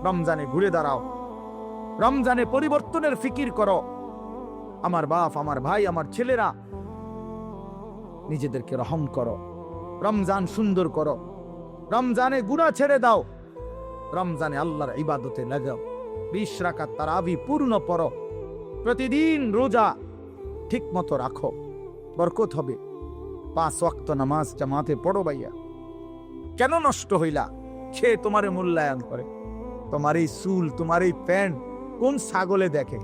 রমজানে ঘুরে দাঁড়াও, রমজানে পরিবর্তনের ফিকির করো। আমার বাপ, আমার ভাই, আমার ছেলেরা, নিজেদেরকে রহম করো, রমজান সুন্দর করো, রমজানে গুনাহ ছেড়ে দাও, রমজানে আল্লাহর ইবাদতে লাগাও। 20 রাকাত তারাবি পূর্ণ পড়ো, প্রতিদিন রোজা ঠিক মতো রাখো, বরকত হবে। 5 ওয়াক্ত নামাজ জামাতে পড়ো ভাইয়া। কেন নষ্ট হইলা? সে তোমারে মূল্যায়ন করে। তোমার এই চুল, তোমার এই প্যান্ট কোন ছাগলে দেখে?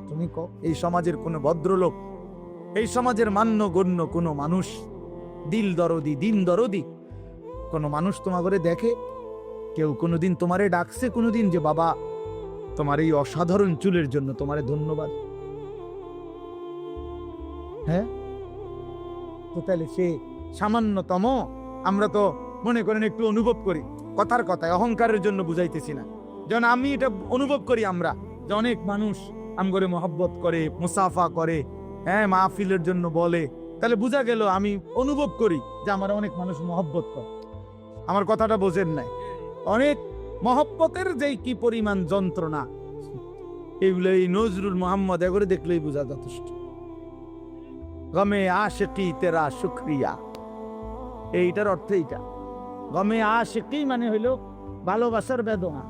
তুমি কো এই সমাজের কোনো ভদ্রলোক, এই সমাজের মান্যগণ্য কোনো মানুষ, দিল দরদি, দিন দরদি কোনো মানুষ তোমারে দেখে? কেউ কোনোদিন তোমারে ডাকছে কোনোদিন যে বাবা তোমার এই অসাধারণ চুলের জন্য তোমারে ধন্যবাদ? হ্যাঁ, তো তাহলে সে সামান্যতম, আমরা তো মনে করেন একটু অনুভব করি, কথার কথায় অহংকারের জন্য বুঝাইতেছি না, যেমন আমি এটা অনুভব করি আমরা যে অনেক মানুষ আমগরে মহব্বত করে, মুসাফা করে, হ্যাঁ, মাহফিলের জন্য বলে, তাহলে বোঝা গেল আমি অনুভব করি যে আমার অনেক মানুষ মহব্বত করে। আমার কথাটা বোঝেন নাই? অনেক মহব্বতের যেই কি পরিমাণ যন্ত্রণা, এগুলো এই নজরুল মোহাম্মদ এগুলো দেখলেই বোঝা যথেষ্ট। গমে আশিকি তেরা শুকরিয়া, এইটার অর্থ এইটা। গমে আশিকি মানে হইল ভালোবাসার বেদনা,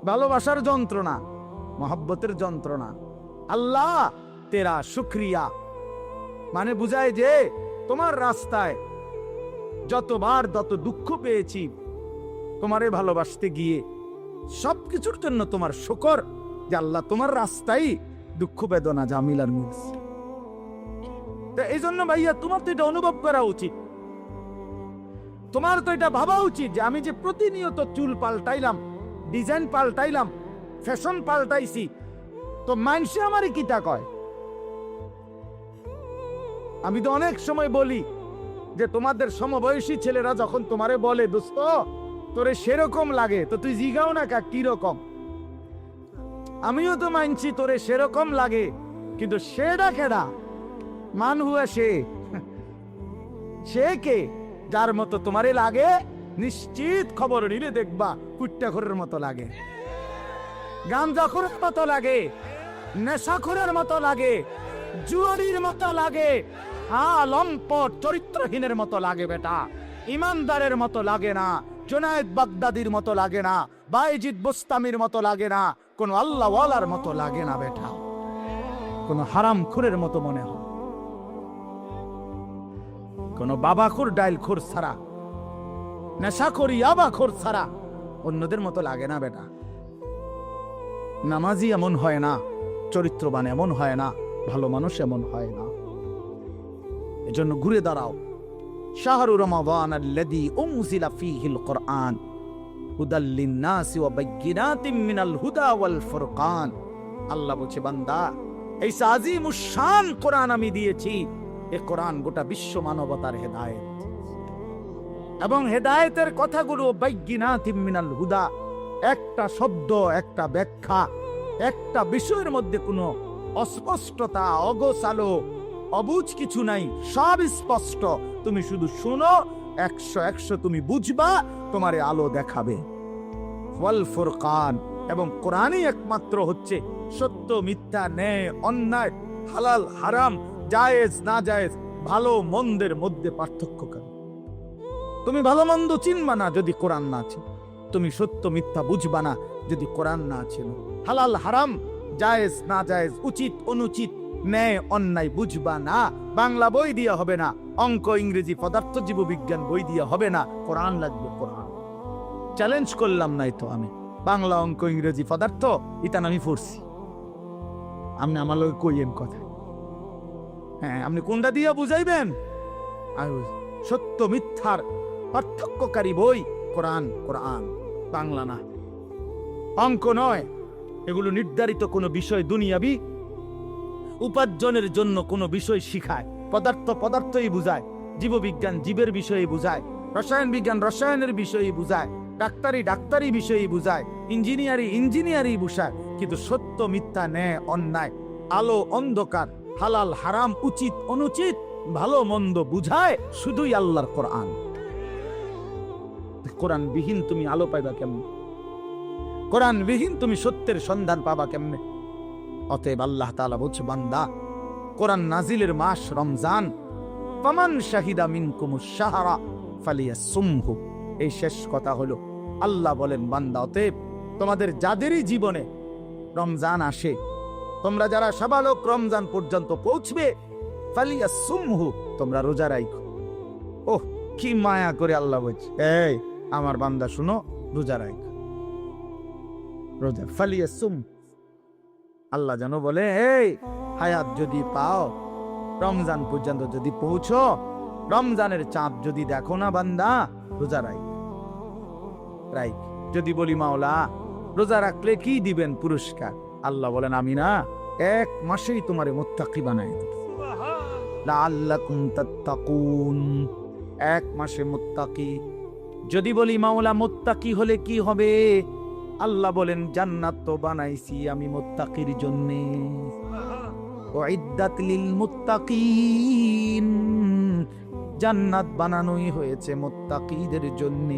ভালোবাসার যন্ত্রণা, মহব্বতের যন্ত্রণা। আল্লাহ তেরা শুকরিয়া মানে বুঝায় যে তোমার রাস্তায় যতবার যত দুঃখ পেয়েছি, তোমারে ভালোবাসতে গিয়ে সবকিছুর জন্য তোমার শুকর যে আল্লাহ তোমার রাস্তায় দুঃখ বেদনা জামিলার মিলছে। এই জন্য ভাইয়া তোমার তো এটা অনুভব করা উচিত, তোমার তো এটা ভাবা উচিত যে আমি যে প্রতিনিয়ত চুল পাল্টাইলাম, ডিজাইন পাল্টাইলাম, ফ্যাশন পাল্টাইছি, তো মানুষে আমারই কিটা কয়? আমি তো অনেক সময় বলি যে তোমাদের সমবয়সী ছেলেরা যখন তোমারে বলে দোস্ত তোরে সেরকম লাগে, তো তুই জিগাও না কা কি রকম? আমিও তো মানছি তোরে সেরকম লাগে, কিন্তু সেটা কেডা? মান হুয়া সে কে? যার মতো তোমারে লাগে নিশ্চিত খবর নিলে দেখবা কুট্টাখোরের মতো লাগে, গাঞ্জাখোরের মতো লাগে, নেশাখোরের মতো লাগে, জুয়ারির মতো লাগে, হ্যাঁ, লম্পট চরিত্রহীনের মতো লাগে বেটা, ইমানদারের মতো লাগে না, জুনায়েদ বাগদাদির মতো লাগে না, বাইজিদ বুস্তামির মতো লাগে না, কোন আল্লাহওয়ালার মতো লাগে না বেটা, কোন হারামখোরের মতো মনে হয়, কোন বাবাখোর ডাইলখোর ছাড়া, নেশাখোর ইয়াবাখোর ছাড়া অন্যদের মতো লাগে না বেটা। নামাজি এমন হয় না, চরিত্রবান এমন হয় না, ভালো মানুষ এমন হয় না। এজন্য ঘুরে দাঁড়াও। শাহরু রমাদান আল্লাযী উনজিলা ফীহিল কুরআন হুদাল লিন-নাসি ওয়া বাইয়িনাতিম মিনাল হুদা ওয়াল ফুরকান। আল্লাহ বলছে বান্দা, এই আজিমুশ শান কোরআন আমি দিয়েছি, এই কোরআন গোটা বিশ্ব মানবতার হেদায়েত, এবং হেদায়েতের কথাগুলো বাইয়িনাতিম মিনাল হুদা, একটা শব্দ, একটা ব্যাখ্যা, একটা বিষয়ের মধ্যে কোনো অস্পষ্টতা, অগোছালো, অবুঝ কিছু নাই, সব স্পষ্ট। তুমি শুধু শুনো, 100 তুমি বুঝবা, তোমারে আলো দেখাবে। ওয়াল ফুরকান, এবং কোরআনই একমাত্র হচ্ছে সত্য মিথ্যা, ন্যায় অন্যায়, হালাল হারাম, জায়েজ না জায়েজ, ভালো মন্দের মধ্যে পার্থক্য করে। তুমি ভালো মন্দ চিনবা না যদি কোরআন না আছে, তুমি সত্য মিথ্যা বুঝবা না যদি কোরআন না ছিল, হালাল হারাম, জায়েজ না জায়েজ, উচিত অনুচিত, ন্যায় অন্যায় বুঝবা না। বাংলা বই দিয়া হবে না, অঙ্ক ইংরেজি পদার্থ জীববিজ্ঞান বই দিয়া হবে না, কোরআন লাগবে। কোরআন চ্যালেঞ্জ করলাম নাই তো আমি, বাংলা অঙ্ক ইংরেজি পদার্থ ইতান আমি পড়ছি, আপনি আমার লগে কইয়েন কথা, হ্যাঁ, আপনি কোনটা দিয়া বুঝাইবেন? সত্য মিথ্যার পার্থক্যকারী বই কোরআন, কোরআন, বাংলা না, অঙ্ক নয়। এগুলো নির্ধারিত কোনো বিষয়, দুনিয়াবি উপার্জনের জন্য কোনো বিষয় শিখায়। পদার্থ পদার্থই বুঝায়, জীববিজ্ঞান জীবের বিষয়ে বুঝায়, রসায়ন বিজ্ঞান রসায়নের বিষয়ে বুঝায়, ডাক্তারি ডাক্তারি বিষয়ে বুঝায়, ইঞ্জিনিয়ারি ইঞ্জিনিয়ারি বুঝায়। কিন্তু সত্য মিথ্যা, ন্যায় অন্যায়, আলো অন্ধকার, হালাল হারাম, উচিত অনুচিত, ভালো মন্দ বুঝায় শুধুই আল্লাহর কোরআন। কোরআন বিহীন তুমি আলো পাইবা কেমন? কোরআনবিহীন তুমি সত্যের সন্ধান পাবা কেমনে? অতএব আল্লাহ তাআলা বলছে, বান্দা, কোরআন নাজিলের মাস রমজান, ফামান শাহিদা মিনকুমুশ শাহরা ফালিয়াসুমহু। এই শেষ কথা হলো, আল্লাহ বলেন, বান্দা, অতএব তোমাদের যাদেরই জীবনে রমজান আসে, তোমরা যারা সাবালক রমজান পর্যন্ত পৌঁছবে, ফালিয়াসুমহু, তোমরা রোজা রাখো। ওহ, কি মায়া করে আল্লাহ বলছে, এই আমার বান্দা শুনো, রোজা রাখ, রোজা ফালিয়াসুম। আল্লাহ যেন বলে, এই হায়াত যদি পাও, রমজান পর্যন্ত যদি পৌঁছো, রমজানের চাঁদ যদি দেখো না বান্দা, রোজা রাখ। যদি বলি, মাওলা রোজা রাখলে কি দিবেন পুরস্কার? আল্লাহ বলেন, আমি না 1 মাসেই তোমারে মুত্তাকি বানাই দেব, লাআল্লাকুম তাত্তাকুন। 1 মাসে মুত্তাকি। যদি বলি, মাওলা মুত্তাকি হলে কি হবে? আল্লাহ বলেন, জান্নাত তো বানাইছি আমি মুত্তাকির জন্য, উইদ্দাত লিল মুত্তাকিন, জান্নাত বানানোই হয়েছে মুত্তাকিদের জন্য।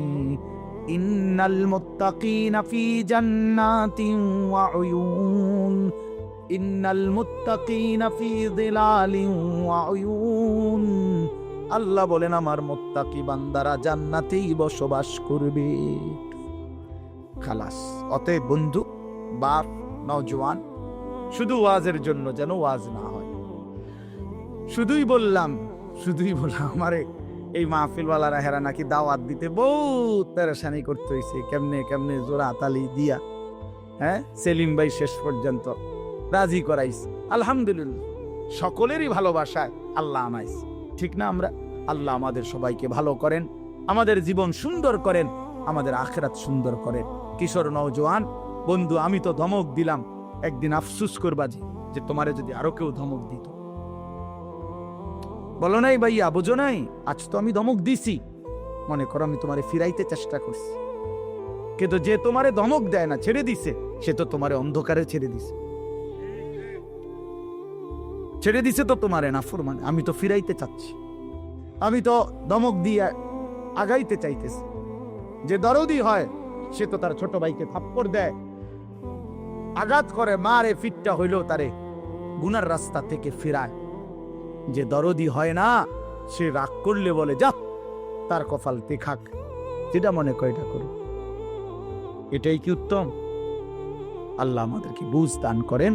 ইন্নাল মুত্তাকিনা ফি জান্নাতিন ওয়া উয়ুন, ইন্নাল মুত্তাকিনা ফি যিলালিন ওয়া উয়ুন। আল্লাহ বলেন, আমার মুত্তাকি বান্দারা জান্নাতেই বসবাস করবে। খালাস। অতএব বন্ধু, বাপ, নওজোয়ান, শুধু ওয়াজের জন্য যেন ওয়াজ না হয়। শুধুই বললাম আমারে এই মাহফিলওয়ালারা হেরা নাকি দাওয়াত দিতে বহুত পেরেশানি করতে হয়েছে, কেমনে কেমনে জোড়া তালি দিয়া, হ্যাঁ, সেলিম ভাই শেষ পর্যন্ত রাজি করাইছে। আলহামদুলিল্লাহ, সকলেরই ভালোবাসায় আল্লাহ আনাইছে, ঠিক না? আল্লাহ আমাদের সবাইকে ভালো করেন, আমাদের জীবন সুন্দর করেন, আমাদের আখিরাত সুন্দর করেন। কিশোর নওজোয়ান বন্ধু, আমি তো ধমক দিলাম, একদিন আফসুস করবা যে তোমারে যদি আরো কেউ ধমক দিত। বলো নাই ভাইয়া, বুঝো নাই, আজ তো আমি ধমক দিছি, মনে করো আমি তোমারে ফিরাইতে চেষ্টা করছি, কিন্তু যে তোমারে ধমক দেয় না, ছেড়ে দিছে, সে তো তোমারে অন্ধকারে ছেড়ে দিছে তো তোমারে নাফরমানে। আমি তো ফিরাইতে চাচ্ছি, আমি তো ধমক দিয়ে আগাইতে চাইতেছি। যে দরদি হয়, সে তো তার ছোট ভাইকে থাপ্পড় দেয়, আঘাত করে, মারে, ফিটটা হইলেও তারে গুনার রাস্তা থেকে ফিরায়। যে দরদি হয় না, সে রাগ করলে বলে, যা, তার কপাল দেখাক, যেটা মনে করে এটা করুক। এটাই কি উত্তম? আল্লাহ আমাদেরকে বুঝ দান করেন।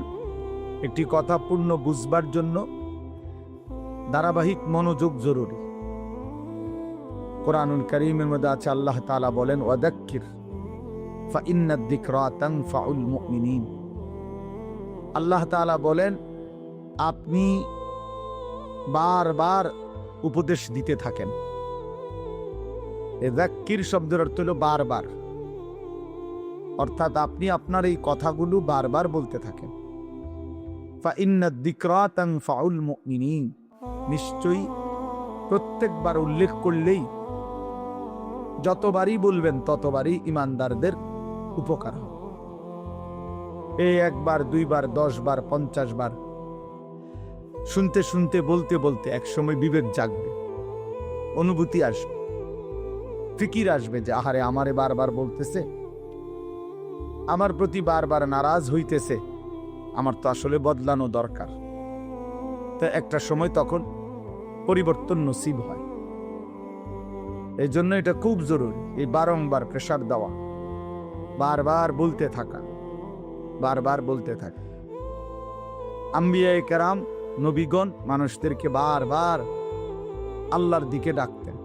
একটি কথা পূর্ণ বুঝবার জন্য ধারাবাহিক মনোযোগ জরুরি। কোরআনুল কারীমের মধ্যে আছে, আল্লাহ তাআলা বলেন, ওয়াদাক্কির ফাইন্নাদ যিকরা তানফাউল মুমিনিন। আল্লাহ তাআলা বলেন, আপনি বারবার উপদেশ দিতে থাকেন। যাক্কির শব্দের অর্থ হলো বারবার, অর্থাৎ আপনি আপনার এই কথাগুলো বারবার বলতে থাকেন। ফাইন্নাদ যিকরা তানফাউল মুমিনিন, নিশ্চয়ই প্রত্যেকবার উল্লেখ করলেই, যতবারই বলবেন ততবারই ইমানদারদের উপকার হবে। এই 1 বার 2 বার 10 বার 50 বার শুনতে শুনতে, বলতে বলতে একসময় বিবেক জাগবে, অনুভূতি আসবে, ফিকির আসবে যে আহারে, আমারে বারবার বলতেছে, আমার প্রতি বারবার নারাজ হইতেছে, আমার তো আসলে বদলানো দরকার। তো একটা সময় তখন পরিবর্তন নসিব হয়। এই জন্য এটা খুব জরুরি, এই বারংবার প্রেসার দেওয়া, বারবার বলতে থাকা, বারবার বলতে থাকা। আম্বিয়ায়ে কেরাম, নবীগণ মানুষদেরকে বারবার আল্লাহর দিকে ডাকতেন।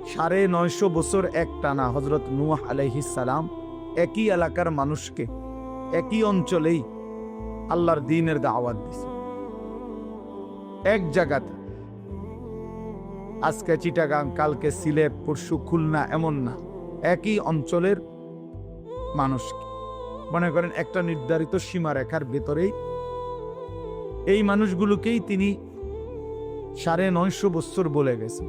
950 বছর এক টানা হযরত নূহ আলাইহিস সালাম একই এলাকার মানুষকে, একই অঞ্চলেই আল্লাহর দ্বীনের দাওয়াত দিয়েছে। এক জায়গাতে, আজকে চিটাগাং, কালকে সিলেট, পরশু খুলনা, এমন না, একই অঞ্চলের মানুষকে, মনে করেন একটা নির্ধারিত সীমারেখার ভেতরেই এই মানুষগুলোকেই তিনি 950 বছর বলে গেছে।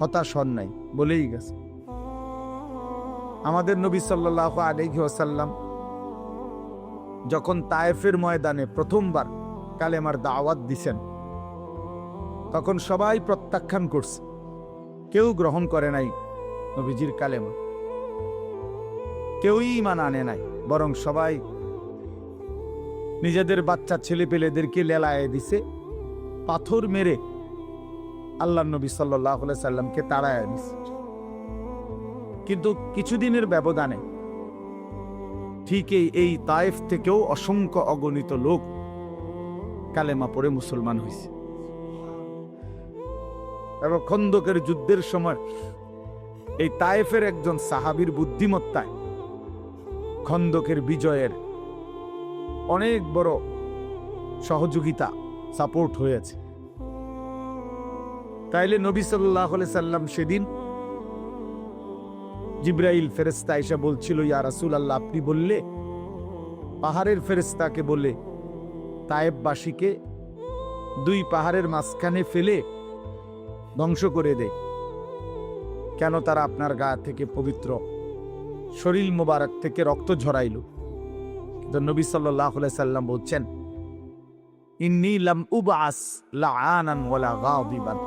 হতাশ হন নাই, বলেই গেছে। আমাদের নবী সাল্লাল্লাহু আলাইহি ওয়াসাল্লাম যখন তায়েফের ময়দানে প্রথমবার কালেমার দাওয়াত দিছেন, তখন সবাই প্রত্যাখ্যান করছে, কেউ গ্রহণ করে নাই নবীজির কালেমা। কেউই ঈমান আনে নাই, বরং সবাই নিজেদের বাচ্চা ছেলে পেলেদেরকে লেলায় দিছে, পাথর মেরে আল্লাহ নবী সাল্লাল্লাহু আলাইহি সাল্লামকে তাড়ায় দিছে। কিন্তু কিছুদিনের ব্যবধানে ঠিক এই তায়েফ থেকেও অসংখ্য অগণিত লোক কালেমা পড়ে মুসলমান হয়েছে। এবং খন্দকের যুদ্ধের সময় এই তায়েফের একজন সাহাবীর বুদ্ধিমত্তায় খন্দকের বিজয়ের অনেক বড় সহযোগিতা, সাপোর্ট হয়েছে। তাইলে নবী সাল্লাল্লাহু আলাইহি সাল্লাম সেদিন জিবরাইল ফেরেশতা এসে বলছিল, ইয়া রাসূলুল্লাহ, আপনি বললে পাহাড়ের ফেরেশতাকে বলে তায়েফবাসীকে দুই পাহাড়ের মাঝখানে ফেলে ধ্বংস করে দেয়, কেন তারা আপনার গা থেকে পবিত্র শরীর মোবারক থেকে রক্ত ঝরাইল? কিন্তু নবী সাল্লাল্লাহু আলাইহি সাল্লাম বলছেন, ইন্নী লাম উবআস লাআনান ওয়ালা গাদিবান,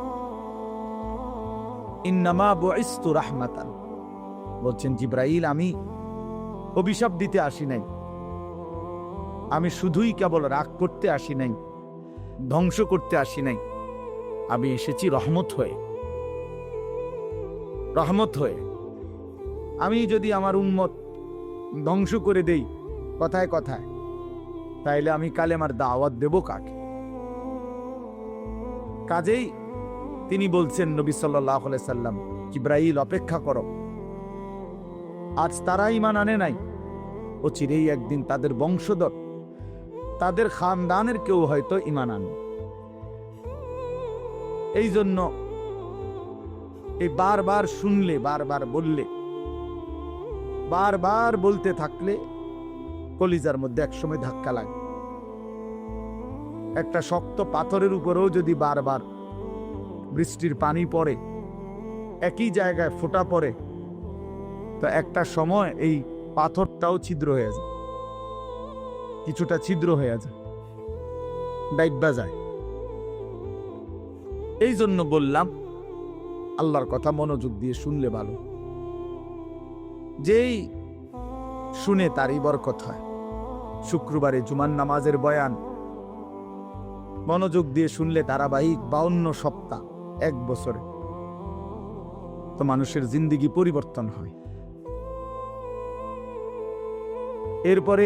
ইন্নামা বুইসতু রাহমাতান। বলছেন জিবরাইল, আমি অভিশাপ দিতে আসি নাই, আমি শুধুই কেবল রাগ করতে আসি নাই, ধ্বংস করতে আসি নাই, আমি এসেছি রহমত হয়ে। রহমত হয়ে আমি যদি আমার উম্মত ধ্বংস করে দেই কথায় কথায়, তাইলে আমি কালেমার দাওয়াত দেব কাকে? কাজেই তিনি বলছেন নবী সাল্লাল্লাহু আলাইহি সাল্লাম, জিবরাইল অপেক্ষা করো, আজ তারা ঈমান আনে নাই, ও চিরেই একদিন তাদের বংশধর, তাদের খানদানের কেউ হয়তো ঈমান আনবে। এই জন্য এই বারবার শুনলে, বারবার বললে, বারবার বলতে থাকলে কলিজার মধ্যে একসময় ধাক্কা লাগে। একটা শক্ত পাথরের উপরেও যদি বারবার বৃষ্টির পানি পড়ে, একই জায়গায় ফোঁটা পড়ে, তো একটা সময় এই পাথরটাও ছিদ্র হয়ে যায়, কিছুটা ছিদ্র হয়ে যায়, ডাইব্বা যায়। এই জন্য বললাম আল্লাহর কথা মনোযোগ দিয়ে শুনলে ভালো, যেই শুনে তারই বরকত হয়। শুক্রবারে জুমার নামাজের বয়ান মনোযোগ দিয়ে শুনলে ধারাবাহিক 52 সপ্তাহ, 1 বছরে, তো মানুষের জিন্দেগি পরিবর্তন হয়। এরপরে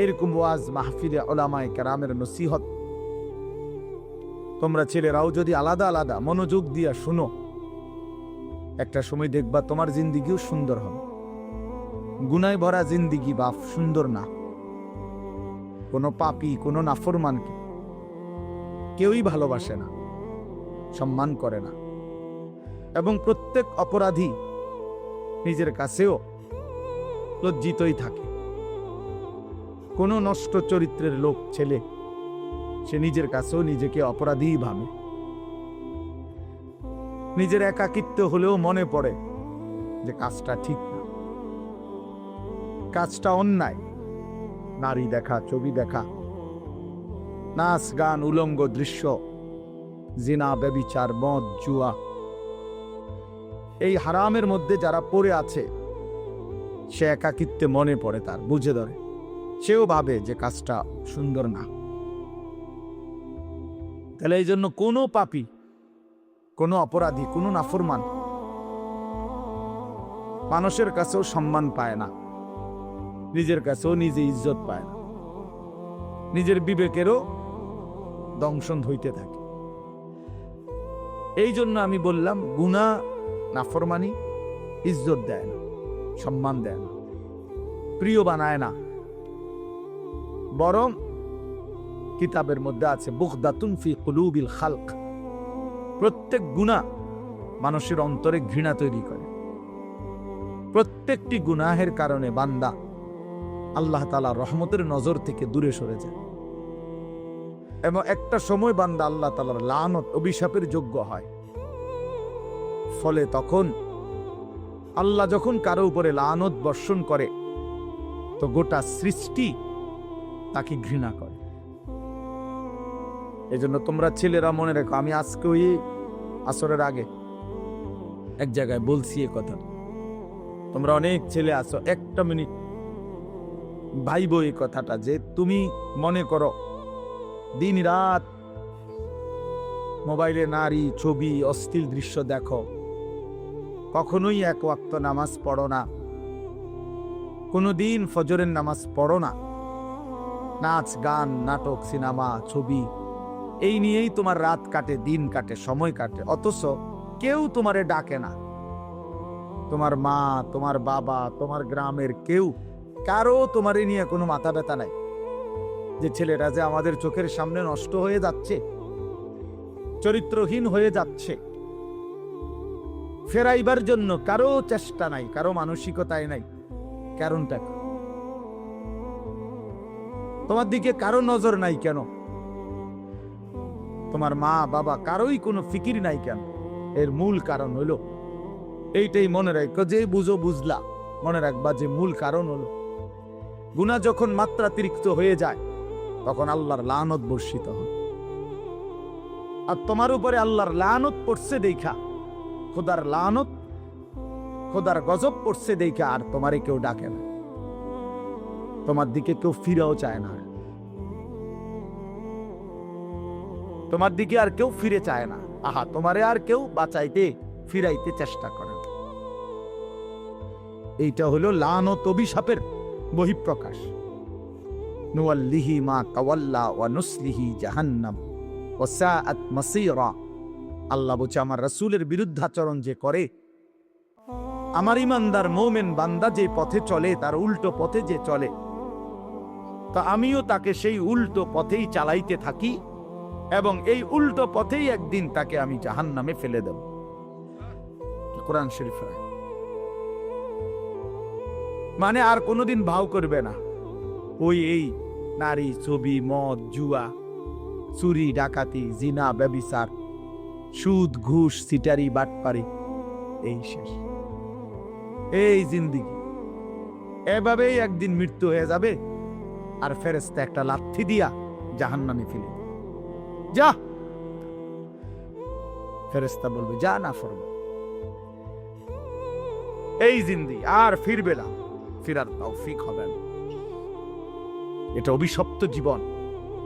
এরকম ওয়াজ মাহফিলে উলামায়ে কেরামের নসিহত তোমরা ছেলেরাও যদি আলাদা আলাদা মনোযোগ দিয়া শুনো, একটা সময় দেখবা তোমার জিন্দিগিও সুন্দর হবে। গুনায় ভরা জিন্দিগি বাপ সুন্দর না। কোনো পাপী, কোনো নাফরমানকে কেউই ভালোবাসে না, সম্মান করে না, এবং প্রত্যেক অপরাধী নিজের কাছেও লজ্জিতই থাকে। কোনো নষ্ট চরিত্রের লোক ছেলে সে নিজের কাছেও নিজেকে অপরাধীই ভাবে। নিজের একাকিত্ব হলেও মনে পড়ে যে কাজটা ঠিক না, কাজটা অন্যায়। নারী দেখা, ছবি দেখা, নাচ গান, উলঙ্গ দৃশ্য, জিনা, ব্যভিচার, মদ, জুয়া, এই হারামের মধ্যে যারা পড়ে আছে, সে একাকিত্বে মনে পড়ে, তার বুঝে ধরে, সেও ভাবে যে কাজটা সুন্দর না। তাহলে এই জন্য কোনো পাপী, কোনো অপরাধী, কোনো নাফরমান মানুষের কাছেও সম্মান পায় না, নিজের কাছেও নিজে ইজ্জত পায় না, নিজের বিবেকেরও দংশন হইতে থাকে। এই জন্য আমি বললাম, গুনাহ, নাফরমানি ইজ্জত দেয় না, সম্মান দেয় না, প্রিয় বানায় না, বরং কিতাবের মধ্যে আছে বুগদাতুন ফি কুলুবিল খালক, প্রত্যেক গুনাহ মানুষের অন্তরে ঘৃণা তৈরি করে। প্রত্যেকটি গুনাহের কারণে বান্দা আল্লাহ তাআলার রহমতের নজর থেকে দূরে সরে যায়, এবং একটা সময় বান্দা আল্লাহ তাআলার লানত, অভিশাপের যোগ্য হয়। ফলে তখন আল্লাহ যখন কারো উপরে লানত বর্ষণ করে, তো গোটা সৃষ্টি তাকে ঘৃণা করে। এই জন্য তোমরা ছেলেরা মনে রেখো, আমি আজকে ওই আসরের আগে এক জায়গায় বলছি এ কথা, তোমরা অনেক ছেলে আছো, একটা মিনিট ভাইব এই কথাটা, যে তুমি মনে করো দিন রাত মোবাইলে নারী, ছবি, অশ্লীল দৃশ্য দেখো, কখনোই এক ওয়াক্ত নামাজ পড়ো না, কোনোদিন ফজরের নামাজ পড়ো না, নাচ গান, নাটক, সিনেমা, ছবি, এই নিয়েই তোমার রাত কাটে, দিন কাটে, সময় কাটে, অথচ কেউ তোমারে ডাকে না। তোমার মা, তোমার বাবা, তোমার গ্রামের কেউ, কারো তোমার নিয়ে কোনো মাথা ব্যথা নাই যে ছেলেটা যে আমাদের চোখের সামনে নষ্ট হয়ে যাচ্ছে, চরিত্রহীন হয়ে যাচ্ছে, ফেরাইবার জন্য কারো চেষ্টা নাই, কারো মানসিকতাই নাই। কারণটা কি? তোমার দিকে কারো নজর নাই কেন? তোমার মা বাবা কারোই কোনো ফিকির নাই কেন? এর মূল কারণ হলো এইটাই, মনে রাখো, যে বুঝো বুঝলা, মনে রাখবা যে মূল কারণ হলো গুনাহ যখন মাত্রাতিরিক্ত হয়ে যায় তখন আল্লাহর লানত বর্ষিত হয়। আর তোমার উপরে আল্লাহর লানত পড়ছে দেখা, খোদার লানত, খোদার গজব পড়ছে দেখা আর তোমারে কেউ ডাকে না, তোমার দিকে কেউ ফিরেও চায় না, তোমার দিকে আর কেউ ফিরে চায় না। আহা, তোমারে আর কেউ বাঁচাইতে ফিরাইতে চেষ্টা করে। এইটা হলো লানত, অভিশাপের বহিঃপ্রকাশ। নুওয়াল্লিহি মা তাওয়াল্লা ওয়া নুসলিহি জাহান্নাম ওয়া সাআত মাসীরা। আল্লাহ বলছে, আমার রাসূলের বিরুদ্ধাচরণ যে করে, আমার ইমানদার মুমিন বান্দা যে পথে চলে, তার উল্টো পথে যে চলে, তা আমিও তাকে সেই উল্টো পথেই চালাইতে থাকি এবং এই উল্টো পথেই একদিন তাকে আমি জাহান্নামে ফেলে দেব। কোরআন শরীফ। মানে আর কোনোদিন ভাও করবে না ওই এই নারী, ছবি, মদ, জুয়া, চুরি, ডাকাতি, জিনা, ব্যভিচার, সুদ, ঘুষ, সিটারি, বাটপারি, এই শেষ, এই জিন্দেগি। এভাবেই একদিন মৃত্যু হয়ে যাবে আর ফেরেশতা একটা লাথি দিয়া জাহান্নামে ফেলে দিবে। যা, ফেরেশতা বলবে যা, না ফরমান, এই জিন্দেগি আর ফিরবে না, ফিরার তৌফিক হবে না। এটা অভিশপ্ত জীবন,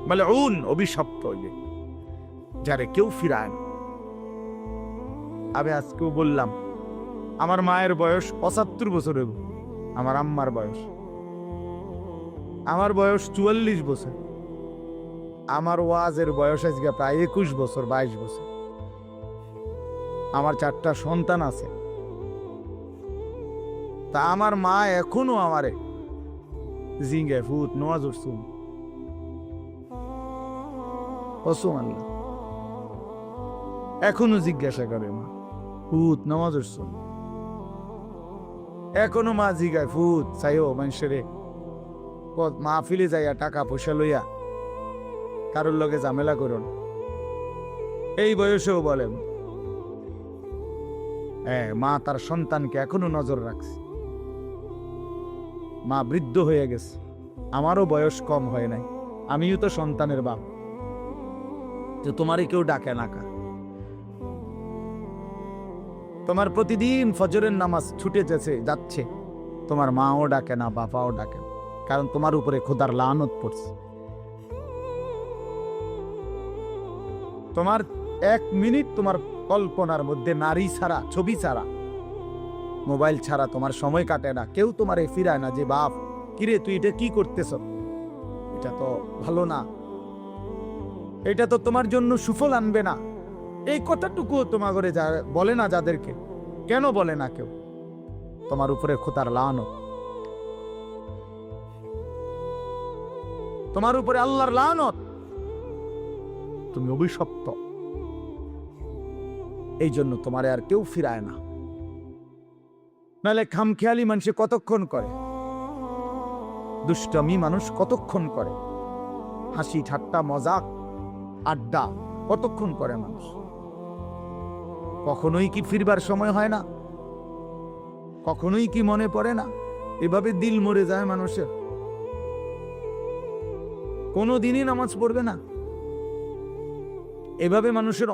মালউন, অভিশপ্ত, যারে কেউ ফিরায় না। আমি আজকেও বললাম, আমার মায়ের বয়স 75 বছর, আমার আম্মার বয়স, আমার বয়স 44 বছর, আমার ওয়াজের বয়স আজকে প্রায় 21 বছর, 22 বছর। আমার 4টা সন্তান আছে, তা আমার মা এখনো আমারে জিঙ্গে ফুট নওয়াজ উঠছুম আল্লাহ, এখনো জিজ্ঞাসা করে, মা ফুট নওয়াজ উঠছুম, এখনো মা জিগায় ফুট চাইও মানুষেরে মাহফিলে যাইয়া টাকা পয়সা লইয়া কারোর লগে ঝামেলা করুন। এই বয়সেও বলেন মা তার সন্তানকে এখনো নজর রাখছে। মা বৃদ্ধ হয়ে গেছে, আমারও বয়স কম হয় নাই, আমিও তো সন্তানের বাপ, তো তোমারই কেউ ডাকে না কা? তোমার প্রতিদিন ফজরের নামাজ ছুটে যাচ্ছে, তোমার মাও ডাকে না, বাবাও ডাকে না, কারণ তোমার উপরে খোদার লানত পড়ছে। তোমার 1 মিনিট তোমার কল্পনার মধ্যে নারী ছাড়া, ছবি ছাড়া, মোবাইল ছাড়া তোমার সময় কাটে না। কেউ তোমারে ফিরায় না যে বাপ কিরে তুই এটা কি করতেছ, এটা তো ভালো না, এটা তো তোমার জন্য সুফল আনবে না। এই কথাটুকু তোমার ঘরে বলে না যাদেরকে, কেন বলে না কেউ? তোমার উপরে খোদার লানত, তোমার উপরে আল্লাহর লানত, তুমি অভিশপ্ত। এই জন্য তোমারে আর কেউ ফিরায় না। নাহলে খামখেয়ালি মানুষ কতক্ষণ করে, দুষ্টমি মানুষ কতক্ষণ করে, হাসি ঠাট্টা মজাক আড্ডা কতক্ষণ করে মানুষ? কখনোই কি ফিরবার সময় হয় না? কখনোই কি মনে পড়ে না? এভাবে দিল মরে যায় মানুষের, কোনো দিনই নামাজ পড়বে না, এভাবে মানুষের